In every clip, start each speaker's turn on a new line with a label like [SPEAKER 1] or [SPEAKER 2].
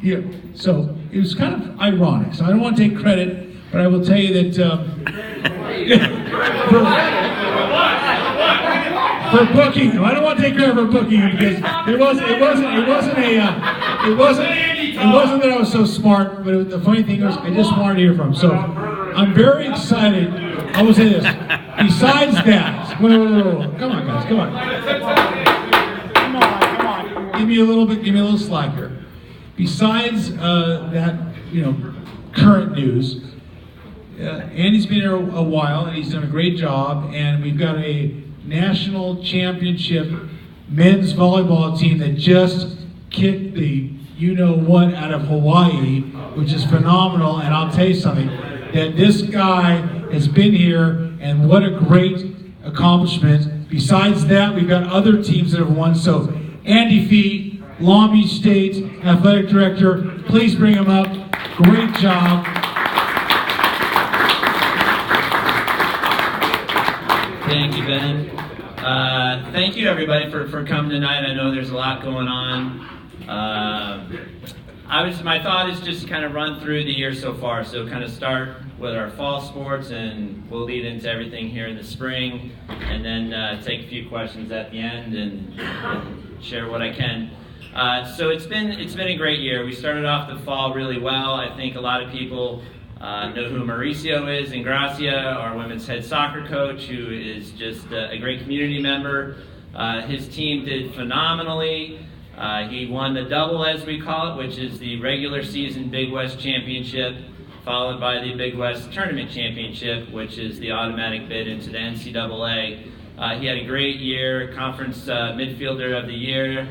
[SPEAKER 1] Yeah, so it was kind of ironic. So I don't want to take credit, but I will tell you that for booking him, I don't want to take credit for booking him because it wasn't that I was so smart. But the funny thing was, I just wanted to hear from him. So I'm very excited. I will say this. Besides that, whoa. Come on, guys, come on. Give me a little slack here. Besides that, current news, Andy's been here a while and he's done a great job, and we've got a national championship men's volleyball team that just kicked the you-know-what out of Hawaii, which is phenomenal. And I'll tell you something, that this guy has been here, and what a great accomplishment. Besides that, we've got other teams that have won. So Andy Fee, Long Beach State Athletic Director, please bring him up. Great job.
[SPEAKER 2] Thank you, Ben. Thank you, everybody, for coming tonight. I know there's a lot going on. My thought is just kind of run through the year so far. So kind of start with our fall sports, and we'll lead into everything here in the spring, and then take a few questions at the end and share what I can. So it's been a great year. We started off the fall really well. I think a lot of people know who Mauricio is in Gracia, our women's head soccer coach, who is just a great community member. His team did phenomenally. He won the double, as we call it, which is the regular season Big West Championship, followed by the Big West Tournament Championship, which is the automatic bid into the NCAA. He had a great year, conference midfielder of the year.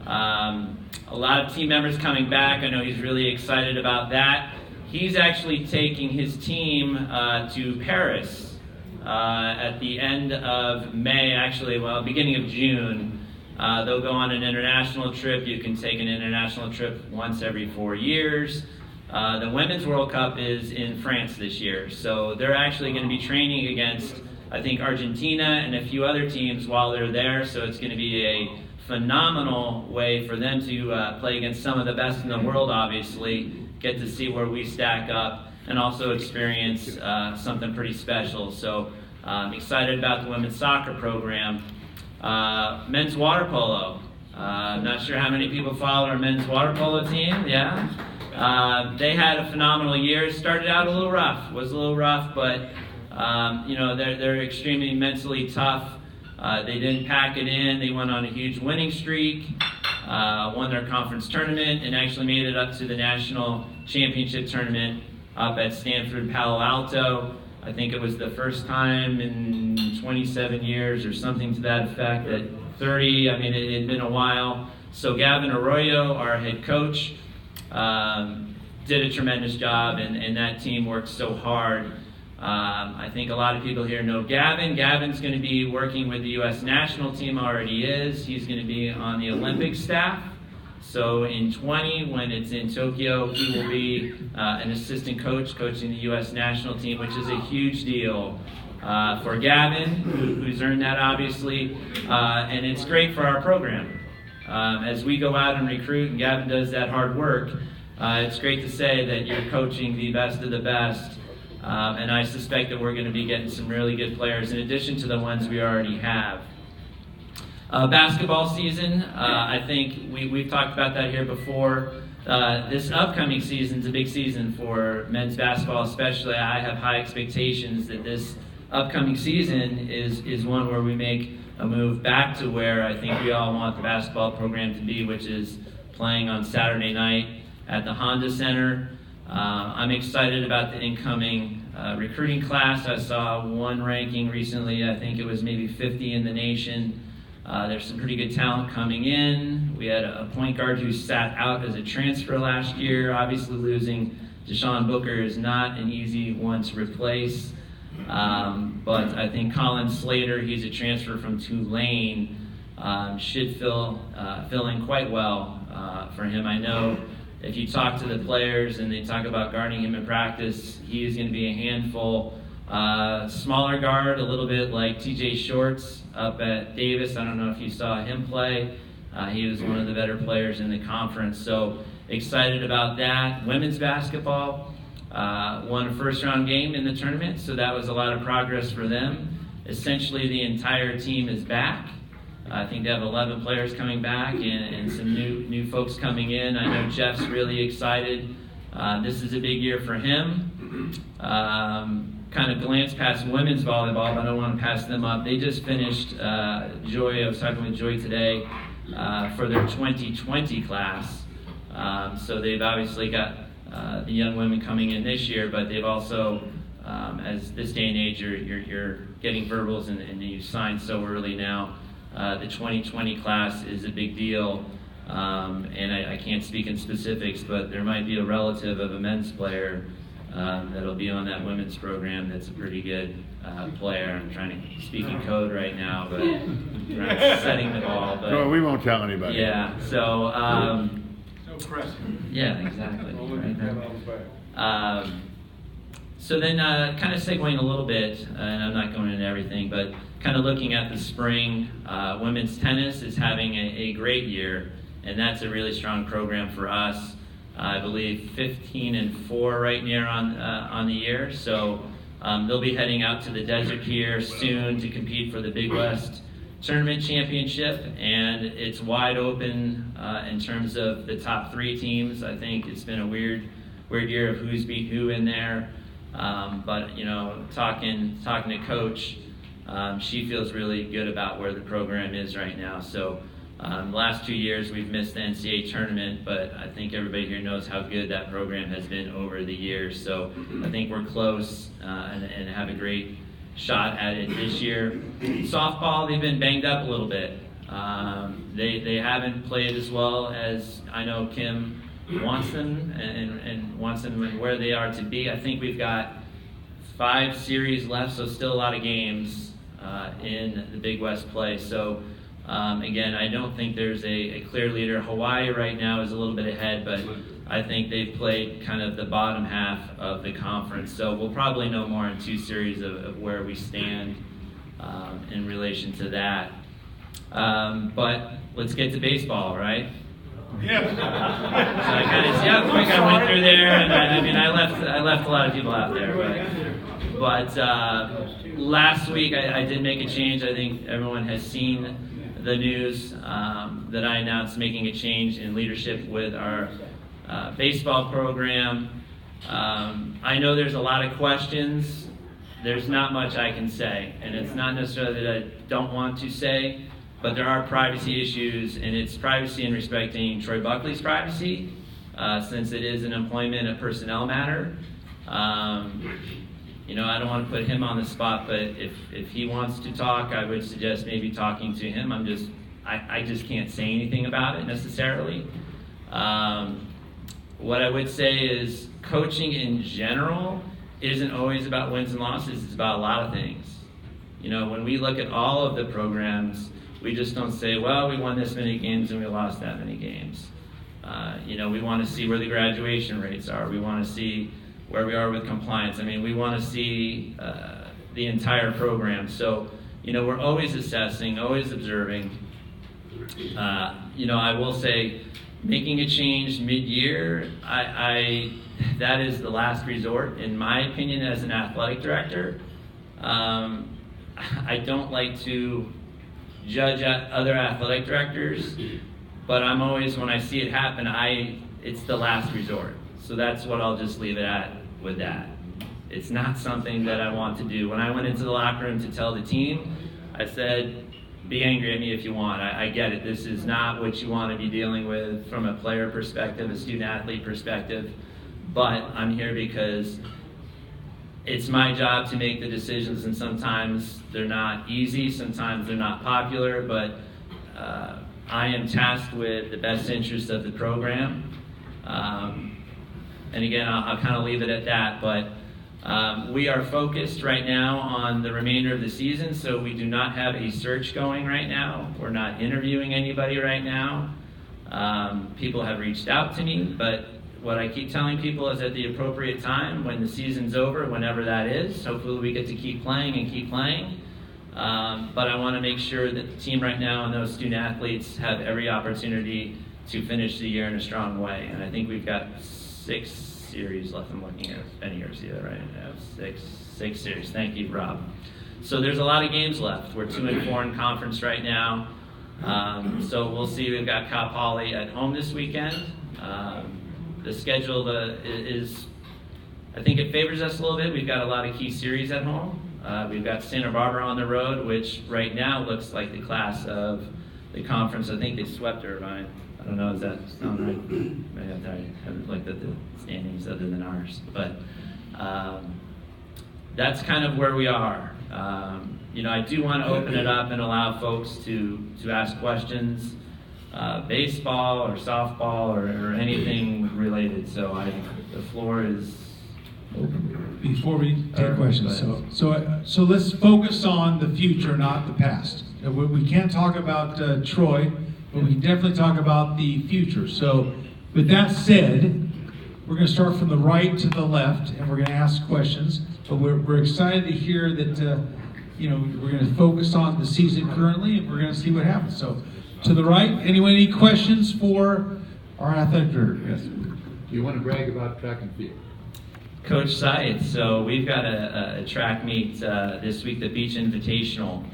[SPEAKER 2] A lot of team members coming back. I know he's really excited about that. He's actually taking his team to Paris at the end of May, beginning of June. They'll go on an international trip. You can take an international trip once every 4 years. The Women's World Cup is in France this year, so they're actually going to be training against, I think, Argentina and a few other teams while they're there, so it's going to be a phenomenal way for them to play against some of the best in the world, obviously, get to see where we stack up, and also experience something pretty special. So I'm excited about the women's soccer program. Men's water polo. I'm not sure how many people follow our men's water polo team. Yeah. They had a phenomenal year. Started out a little rough. Was a little rough, but they're extremely mentally tough. They didn't pack it in. They went on a huge winning streak, won their conference tournament, and actually made it up to the national championship tournament up at Stanford Palo Alto. I think it was the first time in 27 years or something to that effect. At 30, it had been a while. So Gavin Arroyo, our head coach, did a tremendous job, and that team worked so hard. I think a lot of people here know Gavin. Gavin's going to be working with the U.S. national team, already is. He's going to be on the Olympic staff. So in 20, when it's in Tokyo, he will be an assistant coach coaching the U.S. national team, which is a huge deal for Gavin, who's earned that, obviously. And it's great for our program. As we go out and recruit, and Gavin does that hard work, it's great to say that you're coaching the best of the best. And I suspect that we're going to be getting some really good players in addition to the ones we already have. Basketball season, I think we've talked about that here before. This upcoming season's a big season for men's basketball, especially. I have high expectations that this upcoming season is one where we make a move back to where I think we all want the basketball program to be, which is playing on Saturday night at the Honda Center. I'm excited about the incoming recruiting class. I saw one ranking recently. I think it was maybe 50 in the nation. There's some pretty good talent coming in. We had a point guard who sat out as a transfer last year. Obviously, losing Deshaun Booker is not an easy one to replace. But I think Colin Slater, he's a transfer from Tulane, should fill in quite well for him. I know if you talk to the players and they talk about guarding him in practice, he is going to be a handful. Smaller guard, a little bit like TJ Shorts up at Davis. I don't know if you saw him play. He was one of the better players in the conference. So excited about that. Women's basketball won a first-round game in the tournament, so that was a lot of progress for them. Essentially, the entire team is back. I think they have 11 players coming back and some new folks coming in. I know Jeff's really excited. This is a big year for him. Kind of glance past women's volleyball, but I don't want to pass them up. They just finished, Joy, I was talking with Joy today, for their 2020 class. So they've obviously got the young women coming in this year, but they've also, as this day and age, you're getting verbals and you sign so early now. The 2020 class is a big deal, and I can't speak in specifics, but there might be a relative of a men's player that'll be on that women's program that's a pretty good player. I'm trying to speak in code right now, but we're not setting the ball. But
[SPEAKER 3] No, we won't tell anybody.
[SPEAKER 2] yeah, so
[SPEAKER 4] No pressing.
[SPEAKER 2] yeah, exactly.
[SPEAKER 4] Only
[SPEAKER 2] Right
[SPEAKER 4] got
[SPEAKER 2] there.
[SPEAKER 4] on the back.
[SPEAKER 2] So then kind of segueing a little bit, and I'm not going into everything, but kind of looking at the spring, women's tennis is having a great year, and that's a really strong program for us. I believe 15-4 right near on the year, so they'll be heading out to the desert here soon to compete for the Big West Tournament Championship, and it's wide open in terms of the top 3 teams. I think it's been a weird year of who's beat who in there. But you know, talking to Coach, she feels really good about where the program is right now. So the last 2 years we've missed the NCAA tournament, but I think everybody here knows how good that program has been over the years. So I think we're close and have a great shot at it this year. Softball, they've been banged up a little bit. They haven't played as well as I know Kim wants them and wants them where they are to be. I think we've got 5 series left, so still a lot of games in the Big West play. So again, I don't think there's a clear leader. Hawaii right now is a little bit ahead, but I think they've played kind of the bottom half of the conference. So we'll probably know more in 2 series of where we stand in relation to that. But let's get to baseball, right?
[SPEAKER 4] Yeah.
[SPEAKER 2] So I kind of see how quick I went through there, and I left a lot of people out there. But last week I did make a change. I think everyone has seen the news that I announced making a change in leadership with our baseball program. I know there's a lot of questions. There's not much I can say, and it's not necessarily that I don't want to say, but there are privacy issues, and it's privacy in respecting Troy Buckley's privacy, since it is an employment and personnel matter. You know, I don't want to put him on the spot, but if he wants to talk, I would suggest maybe talking to him. I just can't say anything about it necessarily. What I would say is coaching in general isn't always about wins and losses. It's about a lot of things. You know, when we look at all of the programs, we just don't say, well, we won this many games and we lost that many games. You know, we want to see where the graduation rates are. We want to see where we are with compliance. I mean, we want to see the entire program. So, you know, we're always assessing, always observing. You know, I will say, making a change mid-year, that is the last resort, in my opinion, as an athletic director. I don't like to judge other athletic directors, but I'm always, when I see it happen, it's the last resort. So that's what I'll just leave it at with that. It's not something that I want to do. When I went into the locker room to tell the team, I said, be angry at me if you want. I get it. This is not what you want to be dealing with from a player perspective, a student-athlete perspective, but I'm here because it's my job to make the decisions, and sometimes they're not easy, sometimes they're not popular, but I am tasked with the best interest of the program. And again, I'll kind of leave it at that, but we are focused right now on the remainder of the season, so we do not have a search going right now. We're not interviewing anybody right now. People have reached out to me, but what I keep telling people is at the appropriate time, when the season's over, whenever that is, hopefully we get to keep playing and keep playing. But I want to make sure that the team right now and those student athletes have every opportunity to finish the year in a strong way. And I think we've got 6 series left. I'm looking at Benny Garcia, right? Yeah, six series. Thank you, Rob. So there's a lot of games left. We're 2-4 in conference right now. So we'll see. We've got Cal Poly at home this weekend. The schedule is, I think it favors us a little bit. We've got a lot of key series at home. We've got Santa Barbara on the road, which right now looks like the class of the conference. I think they swept Irvine. I don't know, does that sound right? I haven't looked at the standings other than ours. But that's kind of where we are. I do want to open it up and allow folks to ask questions, baseball or softball or anything related. So the floor is open.
[SPEAKER 1] Before we take questions, so let's focus on the future, not the past. We can't talk about Troy, but we can definitely talk about the future. So with that said, we're going to start from the right to the left, and we're going to ask questions. But we're excited to hear that we're going to focus on the season currently, and we're going to see what happens. So to the right, anyone any questions for our athletic director? Yes.
[SPEAKER 3] Do you want to brag about track and field?
[SPEAKER 2] Coach Seitz, so we've got a track meet this week, the Beach Invitational.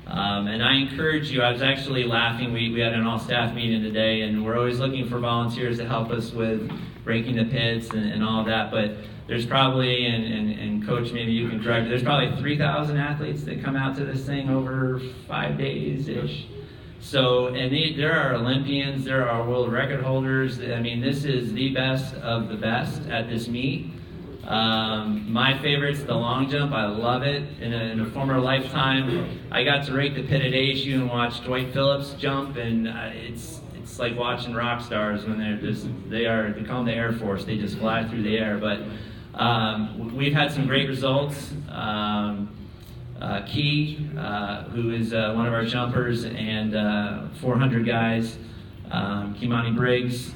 [SPEAKER 2] And I encourage you, I was actually laughing, we had an all-staff meeting today, and we're always looking for volunteers to help us with breaking the pits and all that, but there's probably, and Coach, maybe you can correct me, there's probably 3,000 athletes that come out to this thing over 5 days-ish. So, and there are Olympians, there are world record holders. I mean, this is the best of the best at this meet. My favorite's the long jump. I love it. In a former lifetime, I got to rake the pit at ASU and watch Dwight Phillips jump, and it's like watching rock stars when they call them the Air Force. They just fly through the air. But we've had some great results. Key, who is one of our jumpers, and 400 guys, Kimani Briggs,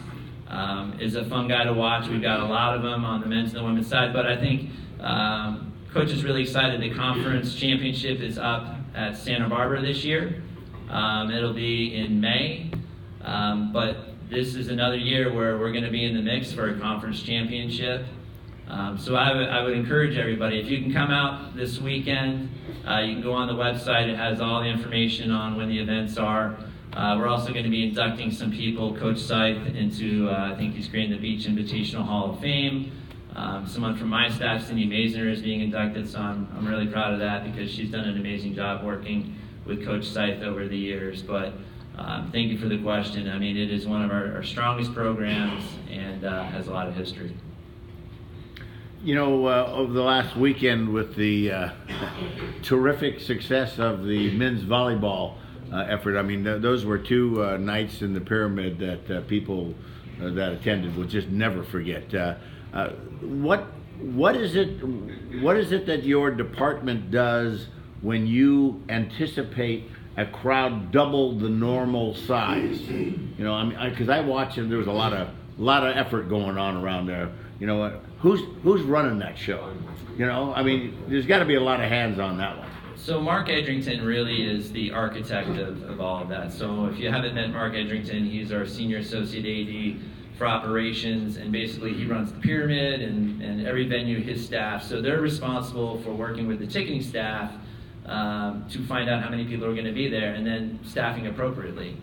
[SPEAKER 2] is a fun guy to watch. We've got a lot of them on the men's and the women's side, but I think Coach is really excited. The conference championship is up at Santa Barbara this year. It'll be in May, but this is another year where we're going to be in the mix for a conference championship. So I would encourage everybody, if you can come out this weekend, you can go on the website. It has all the information on when the events are. We're also going to be inducting some people, Coach Scythe, into, I think he's creating the Beach Invitational Hall of Fame. Someone from my staff, Cindy Masner, is being inducted, so I'm really proud of that because she's done an amazing job working with Coach Scythe over the years. But thank you for the question. I mean, it is one of our strongest programs and has a lot of history.
[SPEAKER 5] Over the last weekend with the terrific success of the men's volleyball effort, I mean, those were 2 nights in the pyramid that people that attended will just never forget. What is it that your department does when you anticipate a crowd double the normal size? Because I watched and there was a lot of effort going on around there. Who's running that show? There's got to be a lot of hands on that one.
[SPEAKER 2] So Mark Edrington really is the architect of all of that. So if you haven't met Mark Edrington, he's our Senior Associate AD for operations, and basically he runs the pyramid and every venue, his staff. So they're responsible for working with the ticketing staff to find out how many people are going to be there and then staffing appropriately.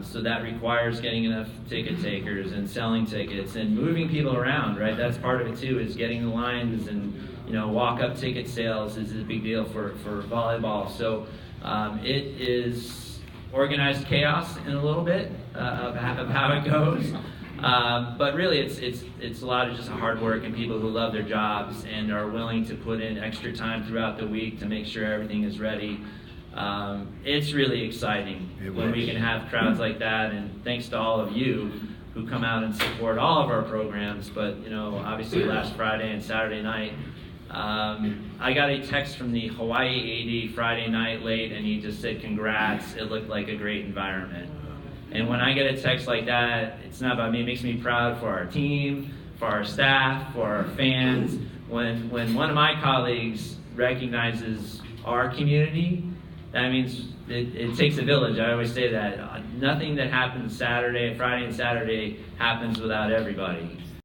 [SPEAKER 2] So that requires getting enough ticket takers and selling tickets and moving people around, right? That's part of it too, is getting the lines and walk-up ticket sales is a big deal for volleyball. So it is organized chaos in a little bit of how it goes. But really it's a lot of just hard work and people who love their jobs and are willing to put in extra time throughout the week to make sure everything is ready. It's really exciting when we can have crowds like that, and thanks to all of you who come out and support all of our programs. But obviously last Friday and Saturday night, I got a text from the Hawaii AD Friday night late, and he just said, "Congrats, it looked like a great environment." And when I get a text like that, it's not about me, it makes me proud for our team, for our staff, for our fans. When one of my colleagues recognizes our community that means it takes a village. I always say that. Nothing that happens Friday and Saturday happens without everybody.